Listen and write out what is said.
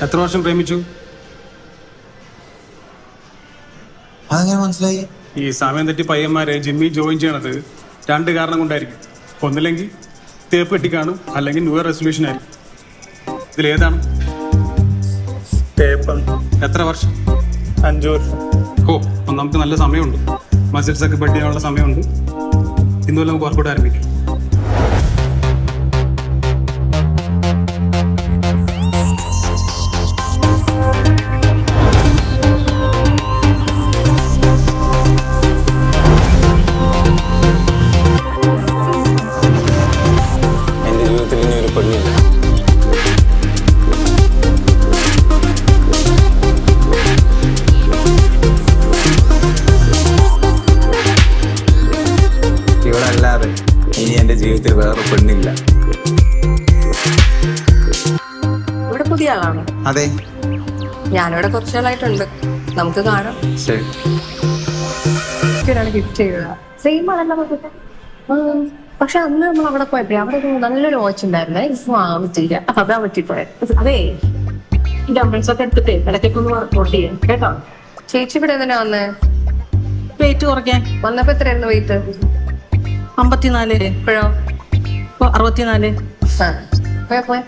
എത്ര വർഷം പ്രേമിച്ചു? അതെങ്ങനെ മനസ്സിലായി? ഈ സമയം തെറ്റി പയ്യന്മാരെ ജിമ്മിൽ ജോയിൻ ചെയ്യണത് രണ്ട് കാരണം കൊണ്ടായിരിക്കും. ഒന്നില്ലെങ്കിൽ തേപ്പ് കെട്ടി കാണും, അല്ലെങ്കിൽ ന്യൂ ഇയർ റെസൊല്യൂഷൻ ആയിരിക്കും. ഇതിലേതാണ്? എത്ര വർഷം? 5 വർഷം. ഓ, അപ്പം നമുക്ക് നല്ല സമയമുണ്ട്. മസിൽസ് ഒക്കെ ബെഡ് ചെയ്യാനുള്ള സമയമുണ്ട്. ഇന്നുപോലെ നമുക്ക് വർക്കൗട്ട് ആരംഭിക്കും. എന്റെ ജീവിതത്തിൽ ഇനി ഒരു പെണ്ണില്ല. ഇവിടെ അല്ലാതെ ഇനി എന്റെ ജീവിതത്തിൽ വേറെ പെണ്ണില്ല. ഇവിടെ പുതിയ ആളാണോ? അതെ. ഞാനിവിടെ കുറച്ചു നാളായിട്ടുണ്ട്. നമുക്ക് കാണാം. ശരി. ഒരാള് ഗിഫ്റ്റ് ചെയ്യുക സെയിം ആണല്ലോ നോക്കട്ടെ. പക്ഷെ അന്ന് നമ്മൾ അവിടെ പോയപ്പോഴേ അവിടെ ഒരു നല്ലൊരു വാച്ച് ഉണ്ടായിരുന്നേ. ഇപ്പൊ വാങ്ങാൻ പറ്റില്ല, അതാ പറ്റിപ്പോയത്. അതേ ഈ ഡംബിൾസ് ഒക്കെ എടുത്തിട്ട് ഇടയ്ക്കൊക്കെ ഒന്ന് വർക്കൗട്ട് ചെയ്യാം കേട്ടോ. ചേച്ചി ഇവിടെ എന്തിനാ വന്നേ? വെയിറ്റ് കുറയ്ക്കാൻ. വന്നപ്പോ എത്രയായിരുന്നു വെയിറ്റ്? 54. ഇപ്പോഴോ? 64. പോയ